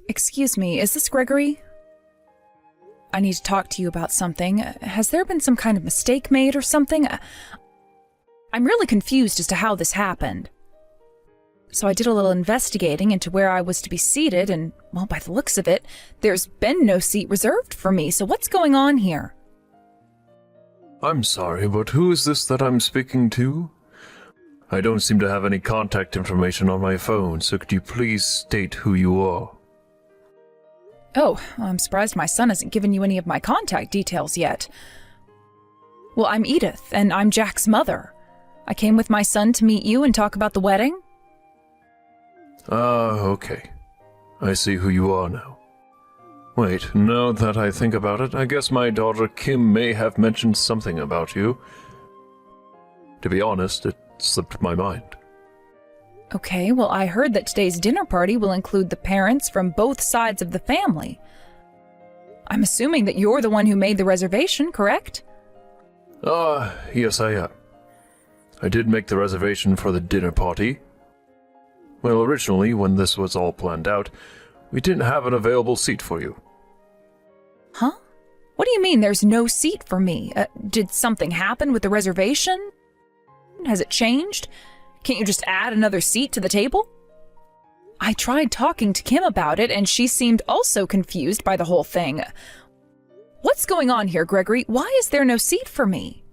Excuse me, is this Gregory? I need to talk to you about something. Has there been some kind of mistake made or something? I'm really confused as to how this happened. So I did a little investigating into where I was to be seated, and, well, by the looks of it, there's been no seat reserved for me, so what's going on here? I'm sorry, but who is this that I'm speaking to? I don't seem to have any contact information on my phone, so could you please state who you are? Oh, I'm surprised my son hasn't given you any of my contact details yet. Well, I'm Edith, and I'm Jack's mother. I came with my son to meet you and talk about the wedding. Okay. I see who you are now. Wait, now that I think about it, I guess my daughter Kim may have mentioned something about you. To be honest, it slipped my mind. Okay, well, I heard that today's dinner party will include the parents from both sides of the family. I'm assuming that you're the one who made the reservation, correct? Yes I am. I did make the reservation for the dinner party. Well, originally, when this was all planned out, we didn't have an available seat for you. Huh? What do you mean there's no seat for me? Did something happen with the reservation? Has it changed? Can't you just add another seat to the table? I tried talking to Kim about it, and she seemed also confused by the whole thing. What's going on here, Gregory? Why is there no seat for me?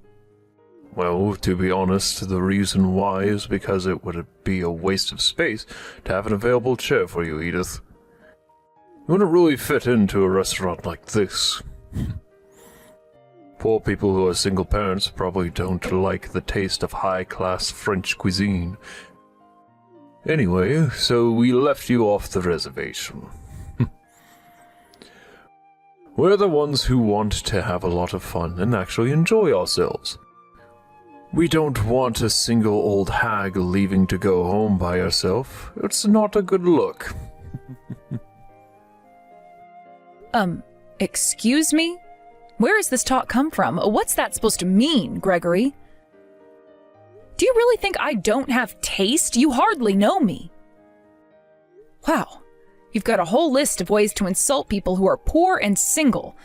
Well, to be honest, the reason why is because it would be a waste of space to have an available chair for you, Edith. You wouldn't really fit into a restaurant like this. Poor people who are single parents probably don't like the taste of high-class French cuisine. Anyway, so we left you off the reservation. We're the ones who want to have a lot of fun and actually enjoy ourselves. We don't want a single old hag leaving to go home by herself. It's not a good look. Excuse me? Where has this talk come from? What's that supposed to mean, Gregory? Do you really think I don't have taste? You hardly know me. Wow, you've got a whole list of ways to insult people who are poor and single.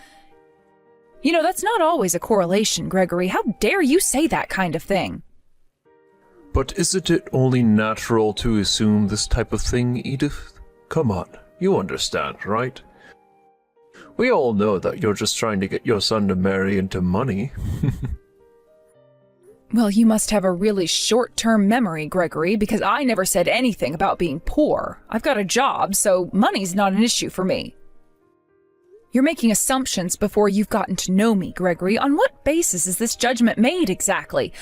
You know, that's not always a correlation, Gregory. How dare you say that kind of thing? But isn't it only natural to assume this type of thing, Edith? Come on, you understand, right? We all know that you're just trying to get your son to marry into money. Well, you must have a really short-term memory, Gregory, because I never said anything about being poor. I've got a job, so money's not an issue for me. You're making assumptions before you've gotten to know me, Gregory. On what basis is this judgment made exactly?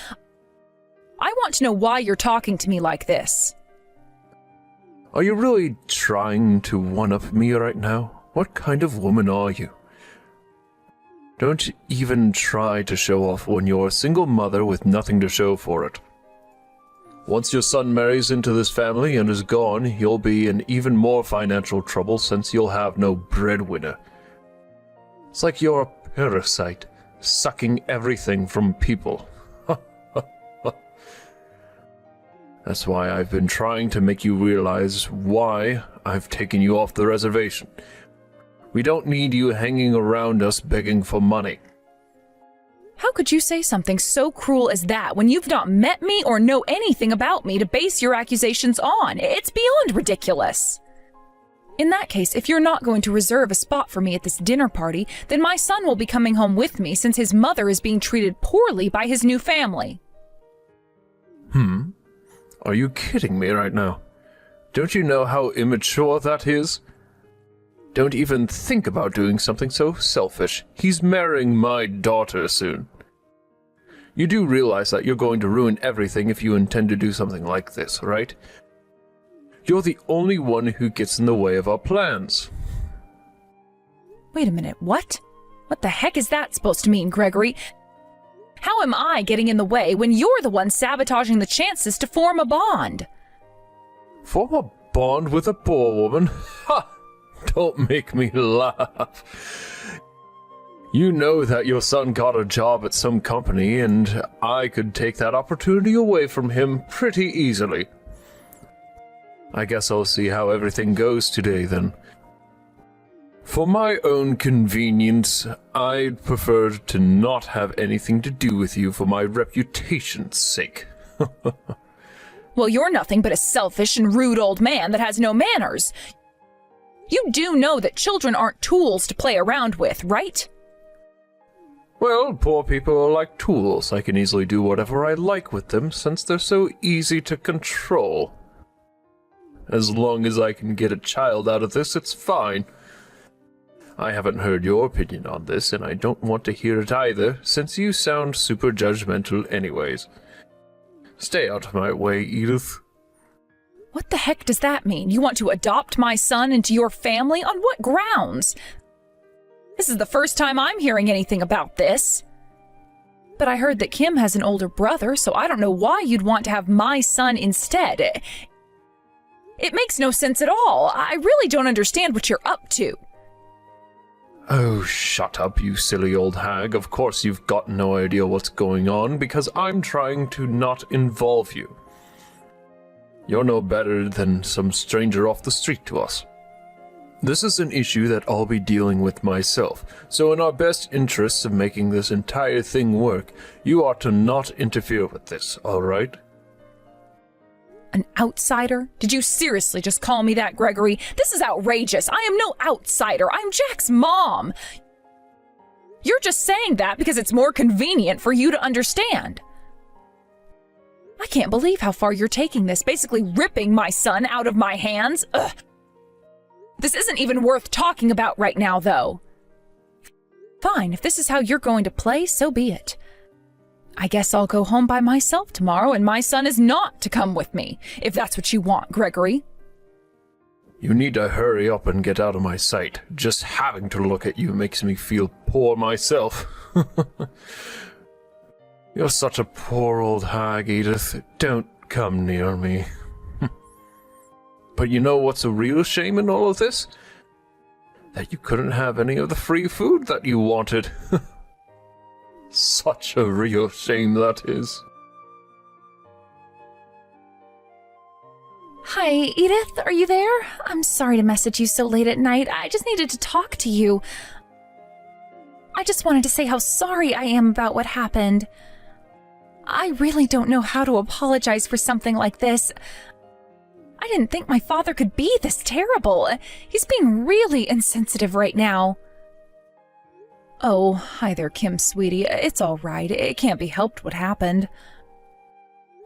I want to know why you're talking to me like this. Are you really trying to one-up me right now? What kind of woman are you? Don't even try to show off when you're a single mother with nothing to show for it. Once your son marries into this family and is gone, you'll be in even more financial trouble since you'll have no breadwinner. It's like you're a parasite, sucking everything from people. That's why I've been trying to make you realize why I've taken you off the reservation. We don't need you hanging around us begging for money. How could you say something so cruel as that when you've not met me or know anything about me to base your accusations on? It's beyond ridiculous. In that case, if you're not going to reserve a spot for me at this dinner party, then my son will be coming home with me since his mother is being treated poorly by his new family. Are you kidding me right now? Don't you know how immature that is? Don't even think about doing something so selfish. He's marrying my daughter soon. You do realize that you're going to ruin everything if you intend to do something like this, right? You're the only one who gets in the way of our plans. Wait a minute, what? What the heck is that supposed to mean, Gregory? How am I getting in the way when you're the one sabotaging the chances to form a bond? Form a bond with a poor woman? Ha! Don't make me laugh. You know that your son got a job at some company, and I could take that opportunity away from him pretty easily. I guess I'll see how everything goes today, then. For my own convenience, I'd prefer to not have anything to do with you for my reputation's sake. Well, you're nothing but a selfish and rude old man that has no manners. You do know that children aren't tools to play around with, right? Well, poor people are like tools. I can easily do whatever I like with them since they're so easy to control. As long as I can get a child out of this, it's fine. I haven't heard your opinion on this, and I don't want to hear it either, since you sound super judgmental anyways. Stay out of my way, Edith. What the heck does that mean? You want to adopt my son into your family? On what grounds? This is the first time I'm hearing anything about this. But I heard that Kim has an older brother, so I don't know why you'd want to have my son instead. It makes no sense at all. I really don't understand what you're up to. Oh, shut up, you silly old hag. Of course you've got no idea what's going on, because I'm trying to not involve you. You're no better than some stranger off the street to us. This is an issue that I'll be dealing with myself, so in our best interests of making this entire thing work, you ought to not interfere with this, all right? An outsider? Did you seriously just call me that, Gregory? This is outrageous. I am no outsider. I'm Jack's mom. You're just saying that because it's more convenient for you to understand. I can't believe how far you're taking this, basically ripping my son out of my hands. Ugh. This isn't even worth talking about right now, though. Fine, if this is how you're going to play, so be it. I guess I'll go home by myself tomorrow, and my son is not to come with me, if that's what you want, Gregory. You need to hurry up and get out of my sight. Just having to look at you makes me feel poor myself. You're such a poor old hag, Edith. Don't come near me. But you know what's a real shame in all of this? That you couldn't have any of the free food that you wanted. Such a real shame that is. Hi, Edith, are you there? I'm sorry to message you so late at night. I just needed to talk to you. I just wanted to say how sorry I am about what happened. I really don't know how to apologize for something like this. I didn't think my father could be this terrible. He's being really insensitive right now. Oh, hi there, Kim, sweetie. It's all right. It can't be helped what happened.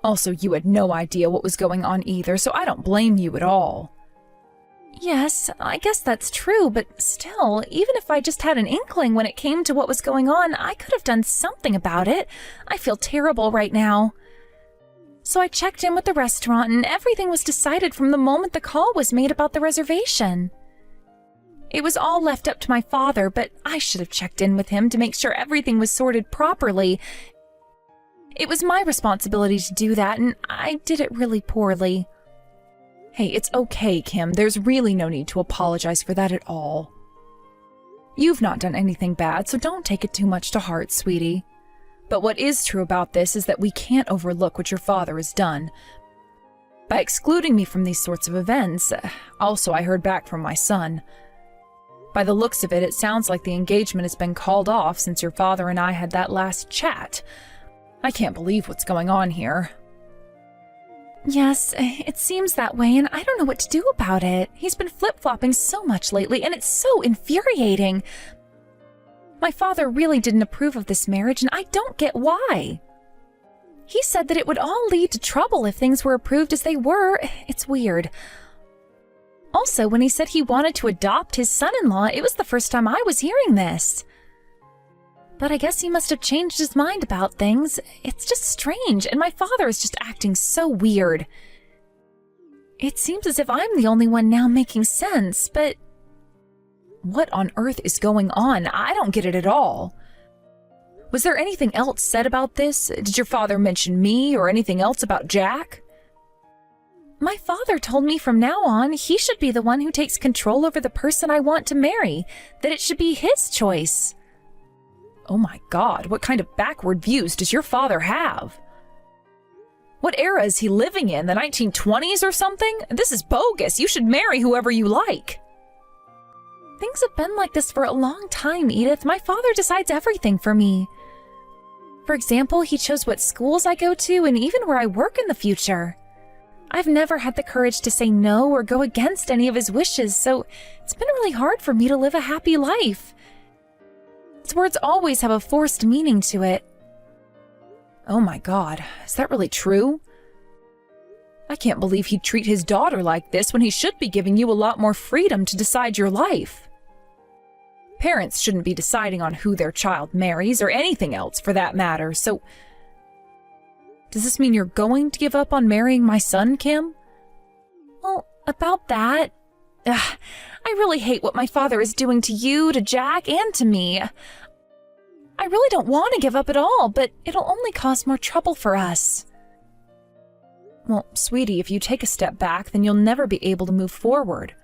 Also, you had no idea what was going on either, so I don't blame you at all. Yes, I guess that's true, but still, even if I just had an inkling when it came to what was going on, I could have done something about it. I feel terrible right now. So I checked in with the restaurant, and everything was decided from the moment the call was made about the reservation. It was all left up to my father, but I should have checked in with him to make sure everything was sorted properly. It was my responsibility to do that, and I did it really poorly. Hey, it's okay, Kim. There's really no need to apologize for that at all. You've not done anything bad, so don't take it too much to heart, sweetie. But what is true about this is that we can't overlook what your father has done. By excluding me from these sorts of events, also I heard back from my son. By the looks of it, it sounds like the engagement has been called off since your father and I had that last chat. I can't believe what's going on here. Yes, it seems that way, and I don't know what to do about it. He's been flip-flopping so much lately, and it's so infuriating. My father really didn't approve of this marriage, and I don't get why. He said that it would all lead to trouble if things were approved as they were. It's weird. Also, when he said he wanted to adopt his son-in-law, it was the first time I was hearing this. But I guess he must have changed his mind about things. It's just strange, and my father is just acting so weird. It seems as if I'm the only one now making sense, but what on earth is going on? I don't get it at all. Was there anything else said about this? Did your father mention me or anything else about Jack? My father told me from now on he should be the one who takes control over the person I want to marry, that it should be his choice. Oh my God, what kind of backward views does your father have? What era is he living in, the 1920s or something? This is bogus. You should marry whoever you like. things have been like this for a long time, Edith. My father decides everything for me. For example, he chose what schools I go to and even where I work in the future. I've never had the courage to say no or go against any of his wishes, so it's been really hard for me to live a happy life. His words always have a forced meaning to it. Oh my God, is that really true? I can't believe he'd treat his daughter like this when he should be giving you a lot more freedom to decide your life. Parents shouldn't be deciding on who their child marries or anything else for that matter, so does this mean you're going to give up on marrying my son, Kim? Well, about that, I really hate what my father is doing to you, to Jack, and to me. I really don't want to give up at all, but it'll only cause more trouble for us. Well, sweetie, if you take a step back, then you'll never be able to move forward.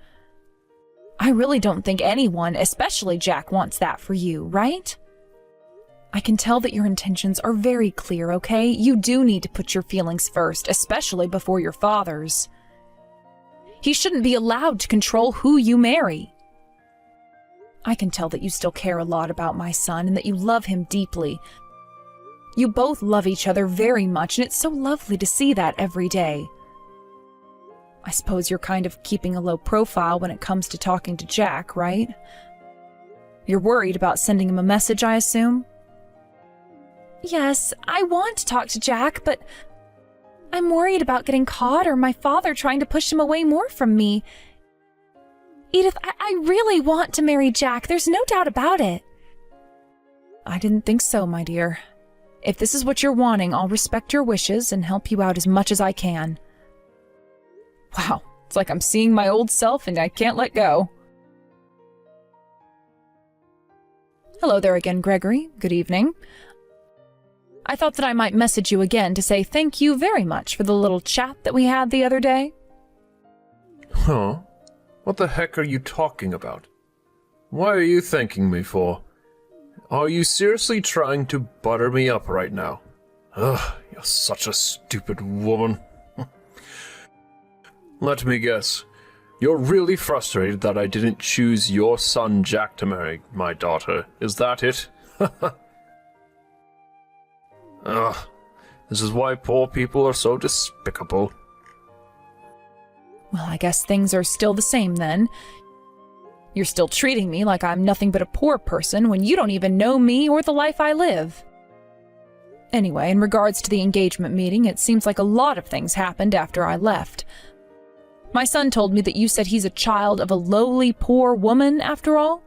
I really don't think anyone, especially Jack, wants that for you, right? I can tell that your intentions are very clear, okay? You do need to put your feelings first, especially before your father's. He shouldn't be allowed to control who you marry. I can tell that you still care a lot about my son and that you love him deeply. You both love each other very much, and it's so lovely to see that every day. I suppose you're kind of keeping a low profile when it comes to talking to Jack, right? You're worried about sending him a message, I assume? Yes, I want to talk to Jack, but I'm worried about getting caught or my father trying to push him away more from me. Edith, I really want to marry Jack. There's no doubt about it. I didn't think so, my dear. If this is what you're wanting, I'll respect your wishes and help you out as much as I can. Wow, it's like I'm seeing my old self and I can't let go. Hello there again, Gregory. Good evening. I thought that I might message you again to say thank you very much for the little chat that we had the other day. Huh? What the heck are you talking about? What are you thanking me for? Are you seriously trying to butter me up right now? Ugh, you're such a stupid woman. Let me guess. You're really frustrated that I didn't choose your son Jack to marry my daughter. Is that it? Ugh, this is why poor people are so despicable. Well, I guess things are still the same then. You're still treating me like I'm nothing but a poor person when you don't even know me or the life I live. Anyway, in regards to the engagement meeting, it seems like a lot of things happened after I left. My son told me that you said he's a child of a lowly, poor woman, after all.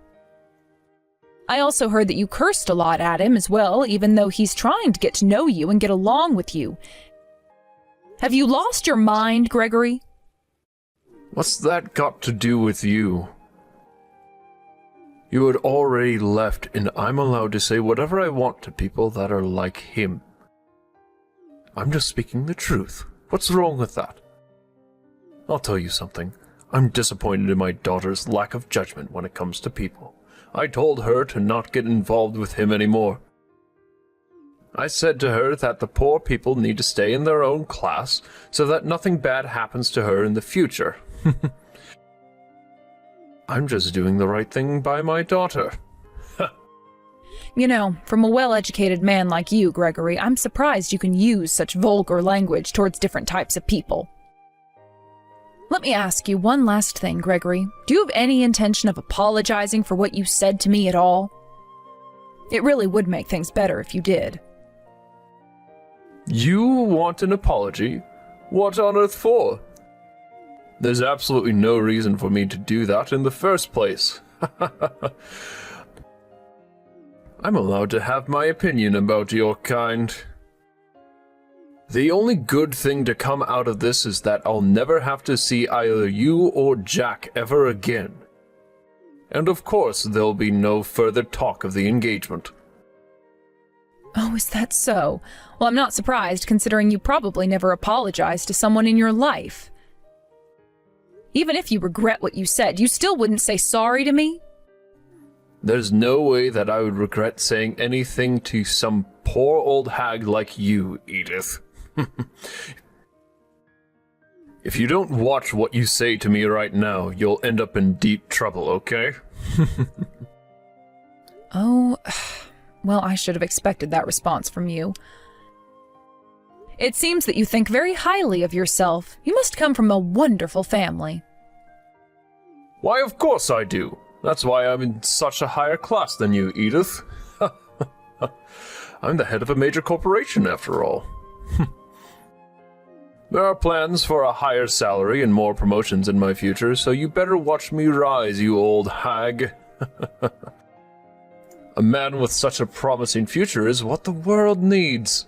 I also heard that you cursed a lot at him as well, even though he's trying to get to know you and get along with you. Have you lost your mind, Gregory? What's that got to do with you? You had already left, and I'm allowed to say whatever I want to people that are like him. I'm just speaking the truth. What's wrong with that? I'll tell you something. I'm disappointed in my daughter's lack of judgment when it comes to people. I told her to not get involved with him anymore. I said to her that the poor people need to stay in their own class so that nothing bad happens to her in the future. I'm just doing the right thing by my daughter. You know, from a well-educated man like you, Gregory, I'm surprised you can use such vulgar language towards different types of people. Let me ask you one last thing, Gregory. Do you have any intention of apologizing for what you said to me at all? It really would make things better if you did. You want an apology? What on earth for? There's absolutely no reason for me to do that in the first place. I'm allowed to have my opinion about your kind. The only good thing to come out of this is that I'll never have to see either you or Jack ever again. And of course, there'll be no further talk of the engagement. Oh, is that so? Well, I'm not surprised, considering you probably never apologized to someone in your life. Even if you regret what you said, you still wouldn't say sorry to me? There's no way that I would regret saying anything to some poor old hag like you, Edith. If you don't watch what you say to me right now, you'll end up in deep trouble, okay? Oh, well, I should have expected that response from you. It seems that you think very highly of yourself. You must come from a wonderful family. Why, of course I do. That's why I'm in such a higher class than you, Edith. I'm the head of a major corporation, after all. There are plans for a higher salary and more promotions in my future, so you better watch me rise, you old hag. A man with such a promising future is what the world needs.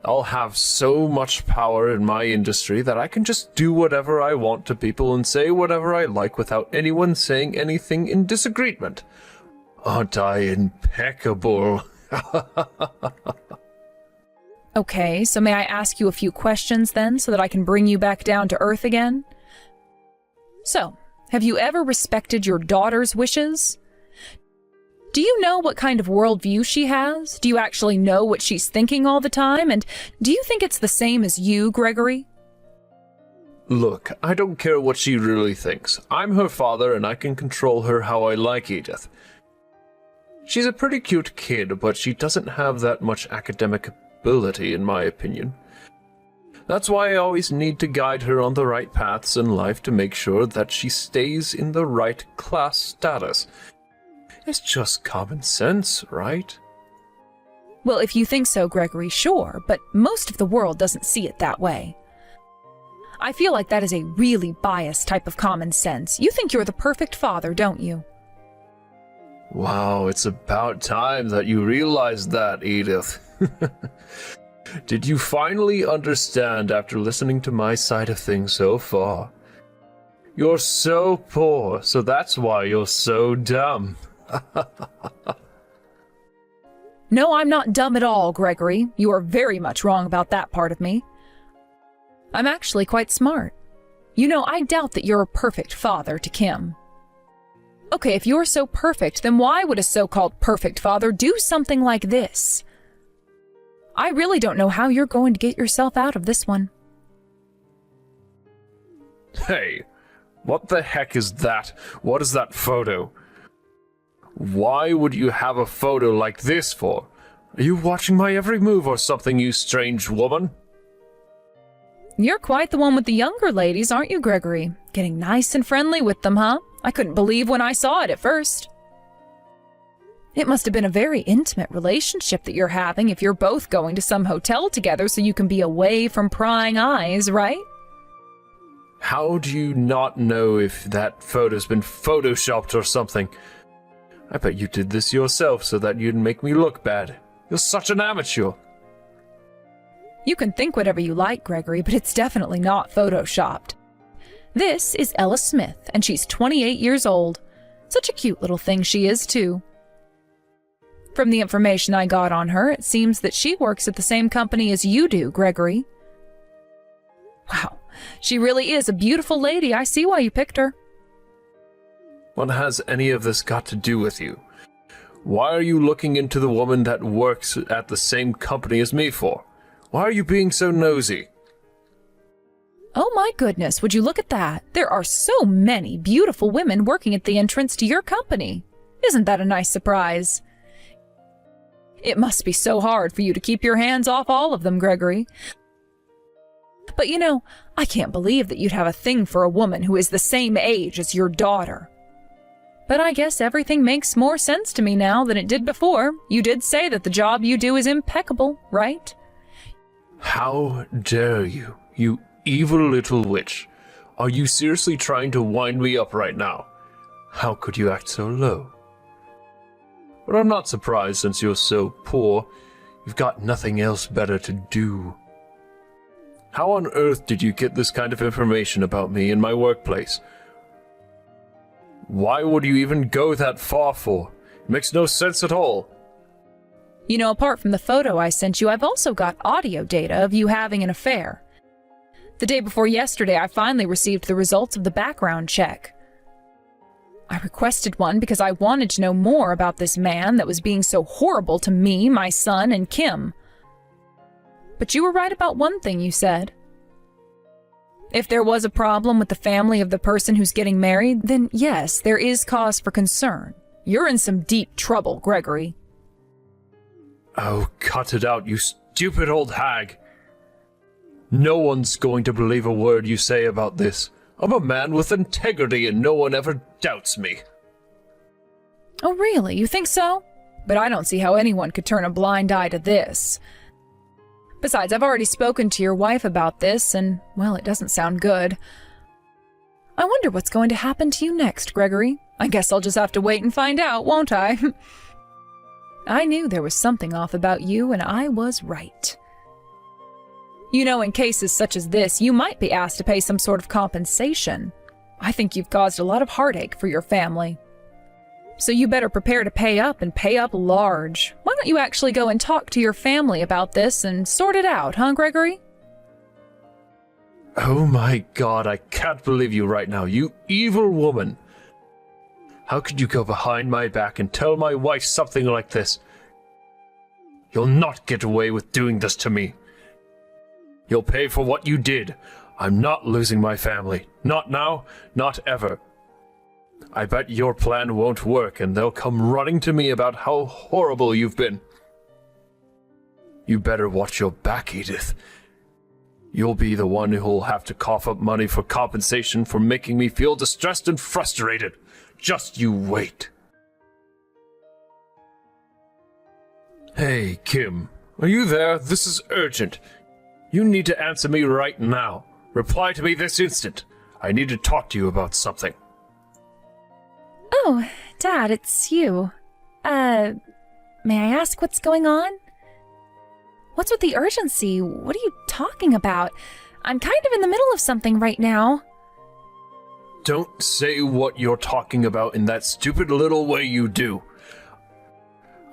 I'll have so much power in my industry that I can just do whatever I want to people and say whatever I like without anyone saying anything in disagreement. Aren't I impeccable? Okay, so may I ask you a few questions then, so that I can bring you back down to earth again? So, have you ever respected your daughter's wishes? Do you know what kind of worldview she has? Do you actually know what she's thinking all the time? And do you think it's the same as you, Gregory? Look, I don't care what she really thinks. I'm her father and I can control her how I like, Edith. She's a pretty cute kid, but she doesn't have that much academic ability, in my opinion. That's why I always need to guide her on the right paths in life to make sure that she stays in the right class status. It's just common sense, right? Well, if you think so, Gregory, sure, but most of the world doesn't see it that way. I feel like that is a really biased type of common sense. You think you're the perfect father, don't you? Wow, it's about time that you realized that, Edith. Did you finally understand after listening to my side of things so far? You're so poor, so that's why you're so dumb. No, I'm not dumb at all, Gregory. You are very much wrong about that part of me. I'm actually quite smart. You know, I doubt that you're a perfect father to Kim. Okay, if you're so perfect, then why would a so-called perfect father do something like this? I really don't know how you're going to get yourself out of this one. Hey, what the heck is that? What is that photo? Why would you have a photo like this for? Are you watching my every move or something, you strange woman? You're quite the one with the younger ladies, aren't you, Gregory? Getting nice and friendly with them, huh? I couldn't believe when I saw it at first. It must have been a very intimate relationship that you're having if you're both going to some hotel together so you can be away from prying eyes, right? How do you not know if that photo's been photoshopped or something? I bet you did this yourself so that you'd make me look bad. You're such an amateur. You can think whatever you like, Gregory, but it's definitely not photoshopped. This is Ella Smith, and she's 28 years old. Such a cute little thing she is, too. From the information I got on her, it seems that she works at the same company as you do, Gregory. Wow, she really is a beautiful lady. I see why you picked her. What has any of this got to do with you? Why are you looking into the woman that works at the same company as me for? Why are you being so nosy? Oh my goodness, would you look at that? There are so many beautiful women working at the entrance to your company. Isn't that a nice surprise? It must be so hard for you to keep your hands off all of them, Gregory. But you know, I can't believe that you'd have a thing for a woman who is the same age as your daughter. But I guess everything makes more sense to me now than it did before. You did say that the job you do is impeccable, right? How dare you, you evil little witch. Are you seriously trying to wind me up right now? How could you act so low? But I'm not surprised since you're so poor. You've got nothing else better to do. How on earth did you get this kind of information about me in my workplace? Why would you even go that far for? It makes no sense at all. You know, apart from the photo I sent you, I've also got audio data of you having an affair. The day before yesterday, I finally received the results of the background check. I requested one because I wanted to know more about this man that was being so horrible to me, my son, and Kim. But you were right about one thing you said. If there was a problem with the family of the person who's getting married, then yes, there is cause for concern. You're in some deep trouble, Gregory. Oh, cut it out, you stupid old hag. No one's going to believe a word you say about this. I'm a man with integrity and no one ever doubts me. Oh, really? You think so? But I don't see how anyone could turn a blind eye to this. Besides, I've already spoken to your wife about this, and, well, it doesn't sound good. I wonder what's going to happen to you next, Gregory. I guess I'll just have to wait and find out, won't I? I knew there was something off about you, and I was right. You know, in cases such as this, you might be asked to pay some sort of compensation. I think you've caused a lot of heartache for your family. So you better prepare to pay up and pay up large. Why don't you actually go and talk to your family about this and sort it out, huh, Gregory? Oh my God, I can't believe you right now, you evil woman. How could you go behind my back and tell my wife something like this? You'll not get away with doing this to me. You'll pay for what you did. I'm not losing my family. Not now, not ever. I bet your plan won't work and they'll come running to me about how horrible you've been. You better watch your back, Edith. You'll be the one who'll have to cough up money for compensation for making me feel distressed and frustrated. Just you wait. Hey, Kim. Are you there? This is urgent. You need to answer me right now. Reply to me this instant. I need to talk to you about something. Oh, Dad, it's you. May I ask what's going on? What's with the urgency? What are you talking about? I'm kind of in the middle of something right now. Don't say what you're talking about in that stupid little way you do.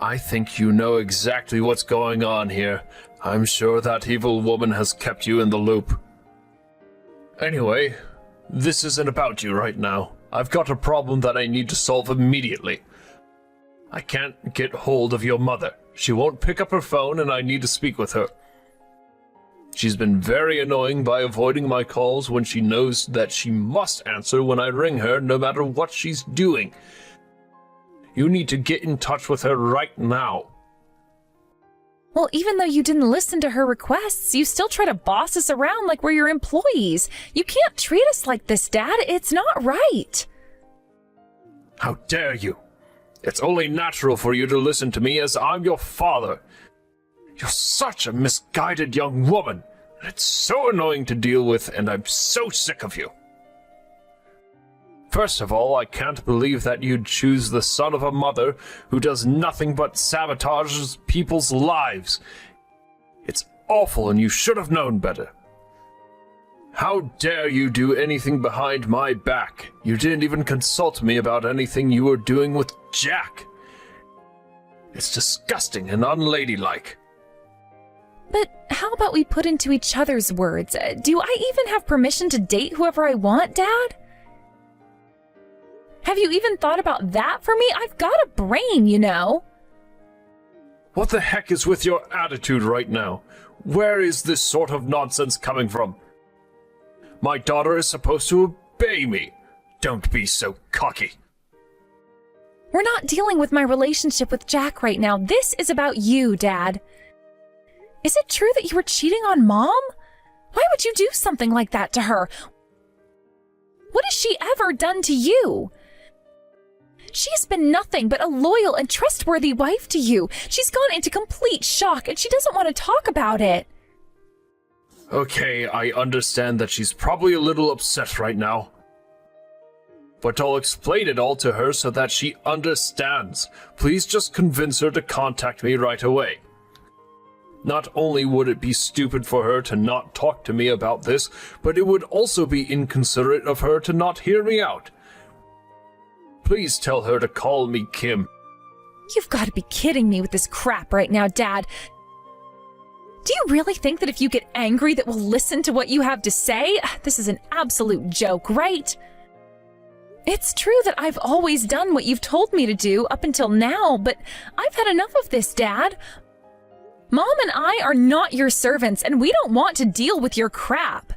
I think you know exactly what's going on here. I'm sure that evil woman has kept you in the loop. Anyway, this isn't about you right now. I've got a problem that I need to solve immediately. I can't get hold of your mother. She won't pick up her phone and I need to speak with her. She's been very annoying by avoiding my calls when she knows that she must answer when I ring her no matter what she's doing. You need to get in touch with her right now. Well, even though you didn't listen to her requests, you still try to boss us around like we're your employees. You can't treat us like this, Dad. It's not right. How dare you? It's only natural for you to listen to me as I'm your father. You're such a misguided young woman. It's so annoying to deal with, and I'm so sick of you. First of all, I can't believe that you'd choose the son of a mother who does nothing but sabotages people's lives. It's awful, and you should have known better. How dare you do anything behind my back? You didn't even consult me about anything you were doing with Jack. It's disgusting and unladylike. But how about we put into each other's words? Do I even have permission to date whoever I want, Dad? Have you even thought about that for me? I've got a brain, you know. What the heck is with your attitude right now? Where is this sort of nonsense coming from? My daughter is supposed to obey me. Don't be so cocky. We're not dealing with my relationship with Jack right now. This is about you, Dad. Is it true that you were cheating on Mom? Why would you do something like that to her? What has she ever done to you? She's been nothing but a loyal and trustworthy wife to you. She's gone into complete shock and she doesn't want to talk about it. Okay, I understand that she's probably a little upset right now. But I'll explain it all to her so that she understands. Please just convince her to contact me right away. Not only would it be stupid for her to not talk to me about this, but it would also be inconsiderate of her to not hear me out. Please tell her to call me Kim. You've got to be kidding me with this crap right now, Dad. Do you really think that if you get angry that we'll listen to what you have to say? This is an absolute joke, right? It's true that I've always done what you've told me to do up until now, but I've had enough of this, Dad. Mom and I are not your servants, and we don't want to deal with your crap.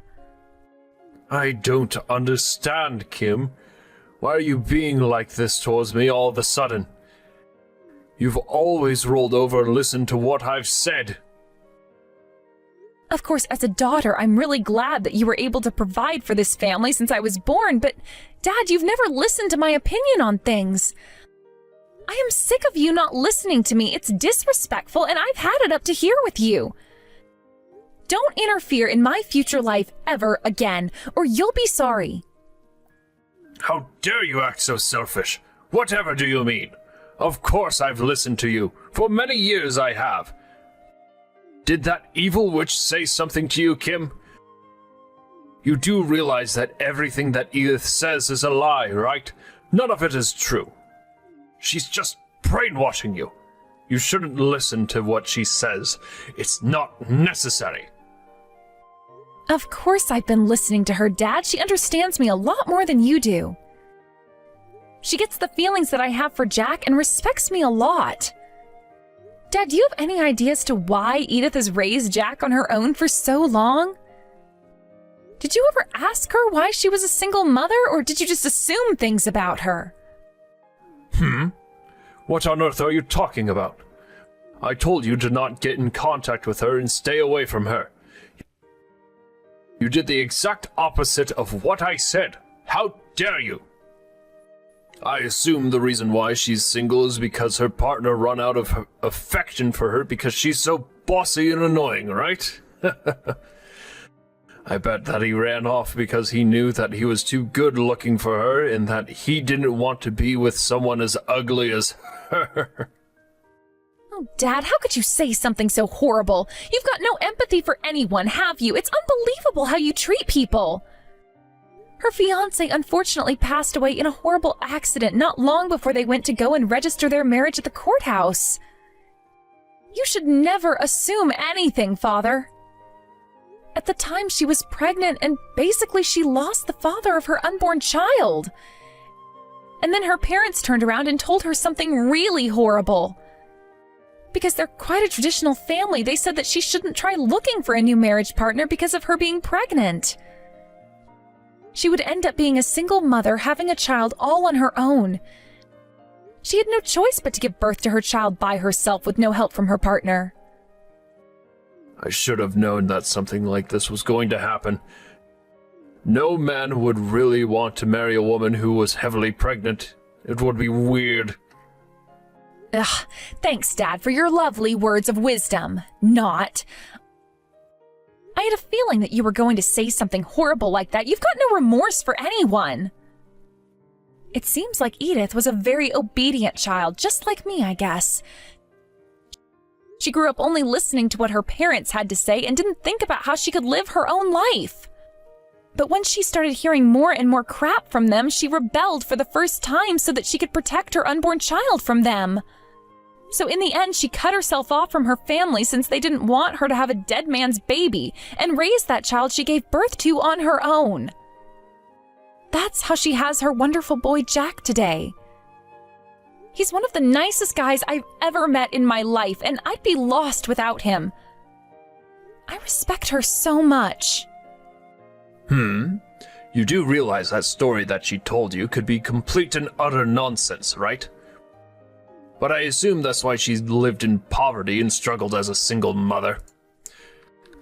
I don't understand, Kim. Why are you being like this towards me all of a sudden? You've always rolled over and listened to what I've said. Of course, as a daughter, I'm really glad that you were able to provide for this family since I was born, but Dad, you've never listened to my opinion on things. I am sick of you not listening to me. It's disrespectful, and I've had it up to here with you. Don't interfere in my future life ever again, or you'll be sorry. How dare you act so selfish? Whatever do you mean? Of course I've listened to you. For many years I have. Did that evil witch say something to you, Kim? You do realize that everything that Edith says is a lie, right? None of it is true. She's just brainwashing you. You shouldn't listen to what she says. It's not necessary. Of course I've been listening to her, Dad. She understands me a lot more than you do. She gets the feelings that I have for Jack and respects me a lot. Dad, do you have any idea as to why Edith has raised Jack on her own for so long? Did you ever ask her why she was a single mother, or did you just assume things about her? What on earth are you talking about? I told you to not get in contact with her and stay away from her. You did the exact opposite of what I said. How dare you? I assume the reason why she's single is because her partner run out of affection for her because she's so bossy and annoying, right? I bet that he ran off because he knew that he was too good looking for her and that he didn't want to be with someone as ugly as her. Oh, Dad, how could you say something so horrible? You've got no empathy for anyone, have you? It's unbelievable how you treat people. Her fiancé unfortunately passed away in a horrible accident not long before they went to go and register their marriage at the courthouse. You should never assume anything, Father. At the time, she was pregnant and basically she lost the father of her unborn child. And then her parents turned around and told her something really horrible. Because they're quite a traditional family, they said that she shouldn't try looking for a new marriage partner because of her being pregnant. She would end up being a single mother, having a child all on her own. She had no choice but to give birth to her child by herself with no help from her partner. I should have known that something like this was going to happen. No man would really want to marry a woman who was heavily pregnant. It would be weird. Ugh, thanks, Dad, for your lovely words of wisdom. Not. I had a feeling that you were going to say something horrible like that. You've got no remorse for anyone. It seems like Edith was a very obedient child, just like me, I guess. She grew up only listening to what her parents had to say and didn't think about how she could live her own life. But when she started hearing more and more crap from them, she rebelled for the first time so that she could protect her unborn child from them. So in the end, she cut herself off from her family since they didn't want her to have a dead man's baby and raised that child she gave birth to on her own. That's how she has her wonderful boy Jack today. He's one of the nicest guys I've ever met in my life, and I'd be lost without him. I respect her so much. You do realize that story that she told you could be complete and utter nonsense, right? But I assume that's why she's lived in poverty and struggled as a single mother.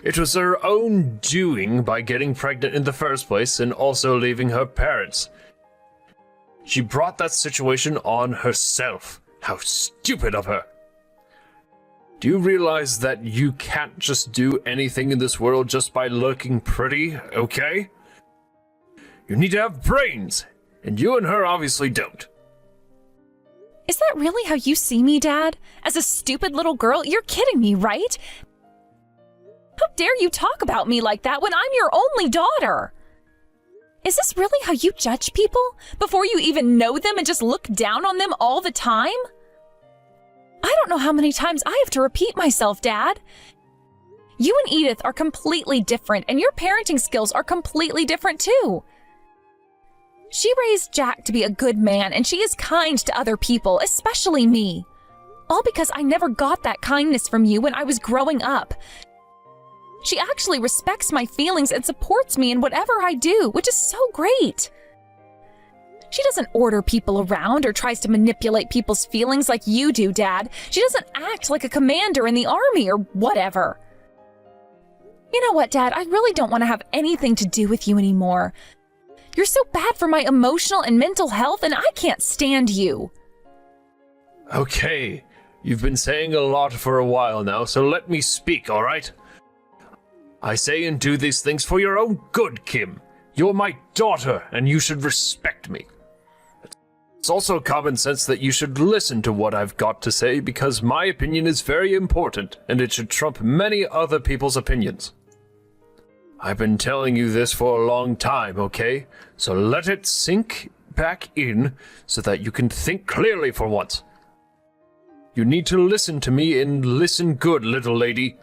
It was her own doing by getting pregnant in the first place and also leaving her parents. She brought that situation on herself. How stupid of her. Do you realize that you can't just do anything in this world just by looking pretty, okay? You need to have brains, and you and her obviously don't. Is that really how you see me, Dad? As a stupid little girl? You're kidding me, right? How dare you talk about me like that when I'm your only daughter? Is this really how you judge people? Before you even know them and just look down on them all the time? I don't know how many times I have to repeat myself, Dad. You and Edith are completely different, and your parenting skills are completely different too. She raised Jack to be a good man, and she is kind to other people, especially me. All because I never got that kindness from you when I was growing up. She actually respects my feelings and supports me in whatever I do, which is so great. She doesn't order people around or tries to manipulate people's feelings like you do, Dad. She doesn't act like a commander in the army or whatever. You know what, Dad? I really don't want to have anything to do with you anymore. You're so bad for my emotional and mental health, and I can't stand you. Okay, you've been saying a lot for a while now, so let me speak, all right? I say and do these things for your own good, Kim. You're my daughter, and you should respect me. It's also common sense that you should listen to what I've got to say, because my opinion is very important, and it should trump many other people's opinions. I've been telling you this for a long time, okay? So let it sink back in so that you can think clearly for once. You need to listen to me and listen good, little lady.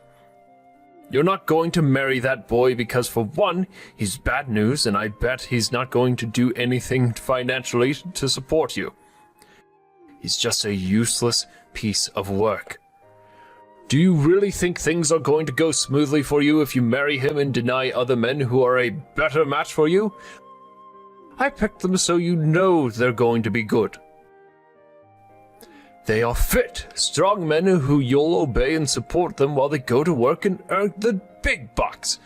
You're not going to marry that boy because, for one, he's bad news, and I bet he's not going to do anything financially to support you. He's just a useless piece of work. Do you really think things are going to go smoothly for you if you marry him and deny other men who are a better match for you? I picked them so you know they're going to be good. They are fit, strong men who you'll obey and support them while they go to work and earn the big bucks.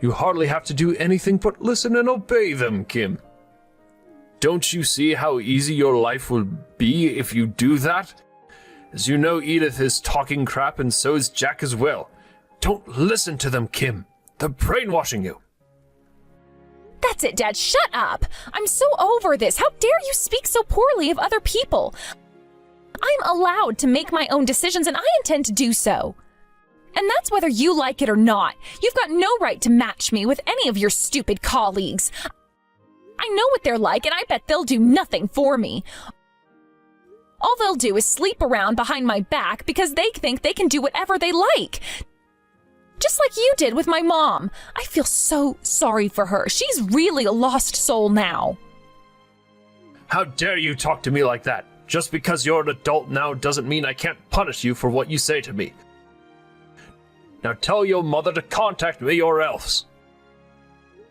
You hardly have to do anything but listen and obey them, Kim. Don't you see how easy your life will be if you do that? As you know, Edith is talking crap, and so is Jack as well. Don't listen to them, Kim. They're brainwashing you. That's it, Dad. Shut up. I'm so over this. How dare you speak so poorly of other people? I'm allowed to make my own decisions, and I intend to do so. And that's whether you like it or not. You've got no right to match me with any of your stupid colleagues. I know what they're like, and I bet they'll do nothing for me. All they'll do is sleep around behind my back because they think they can do whatever they like. Just like you did with my mom. I feel so sorry for her. She's really a lost soul now. How dare you talk to me like that? Just because you're an adult now doesn't mean I can't punish you for what you say to me. Now tell your mother to contact me or else.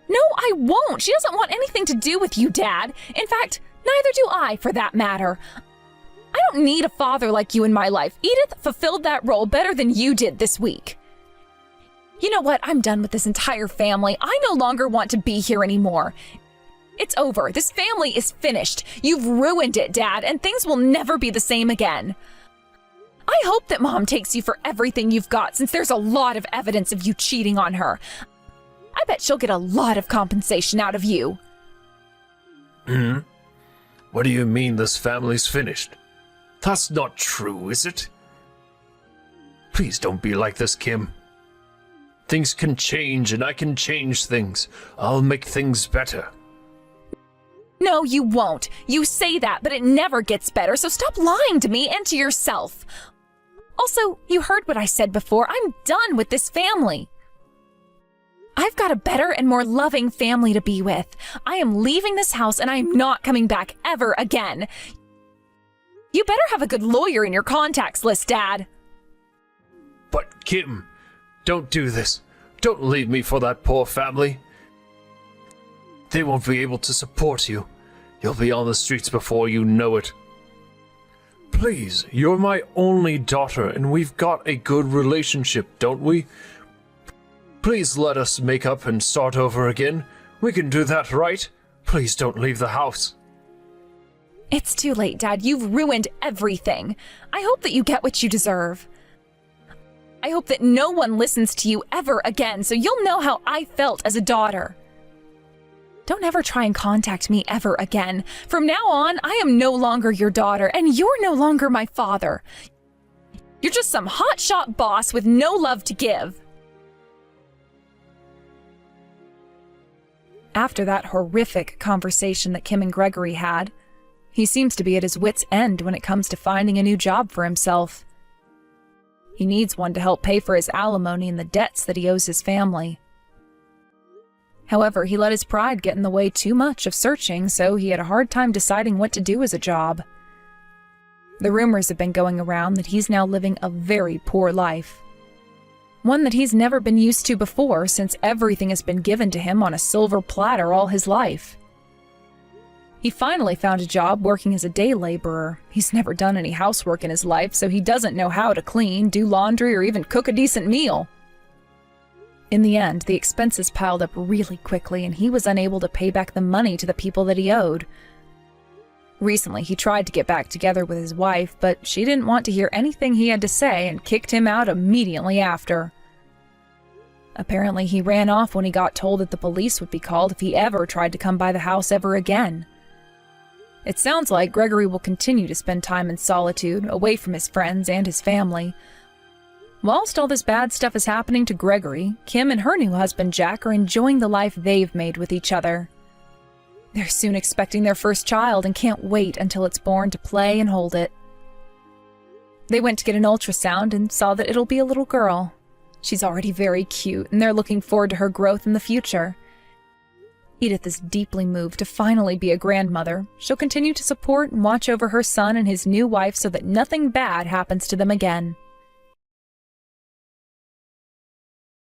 No, I won't. She doesn't want anything to do with you, Dad. In fact, neither do I, for that matter. I don't need a father like you in my life. Edith fulfilled that role better than you did this week. You know what? I'm done with this entire family. I no longer want to be here anymore. It's over. This family is finished. You've ruined it, Dad, and things will never be the same again. I hope that Mom takes you for everything you've got, since there's a lot of evidence of you cheating on her. I bet she'll get a lot of compensation out of you. What do you mean this family's finished? That's not true, is it? Please don't be like this, Kim. Things can change, and I can change things. I'll make things better. No, you won't. You say that, but it never gets better, so stop lying to me and to yourself. Also, you heard what I said before. I'm done with this family. I've got a better and more loving family to be with. I am leaving this house, and I am not coming back ever again. You better have a good lawyer in your contacts list, Dad. But, Kim, don't do this. Don't leave me for that poor family. They won't be able to support you. You'll be on the streets before you know it. Please, you're my only daughter, and we've got a good relationship, don't we? Please let us make up and start over again. We can do that, right? Please don't leave the house. It's too late, Dad. You've ruined everything. I hope that you get what you deserve. I hope that no one listens to you ever again, so you'll know how I felt as a daughter. Don't ever try and contact me ever again. From now on, I am no longer your daughter, and you're no longer my father. You're just some hotshot boss with no love to give. After that horrific conversation that Kim and Gregory had, he seems to be at his wit's end when it comes to finding a new job for himself. He needs one to help pay for his alimony and the debts that he owes his family. However, he let his pride get in the way too much of searching, so he had a hard time deciding what to do as a job. The rumors have been going around that he's now living a very poor life. one that he's never been used to before since everything has been given to him on a silver platter all his life. He finally found a job working as a day laborer. He's never done any housework in his life, so he doesn't know how to clean, do laundry, or even cook a decent meal. In the end, the expenses piled up really quickly, and he was unable to pay back the money to the people that he owed. Recently, he tried to get back together with his wife, but she didn't want to hear anything he had to say and kicked him out immediately after. Apparently, he ran off when he got told that the police would be called if he ever tried to come by the house ever again. It sounds like Gregory will continue to spend time in solitude, away from his friends and his family. Whilst all this bad stuff is happening to Gregory, Kim and her new husband Jack are enjoying the life they've made with each other. They're soon expecting their first child and can't wait until it's born to play and hold it. They went to get an ultrasound and saw that it'll be a little girl. She's already very cute, and they're looking forward to her growth in the future. Edith is deeply moved to finally be a grandmother. She'll continue to support and watch over her son and his new wife so that nothing bad happens to them again.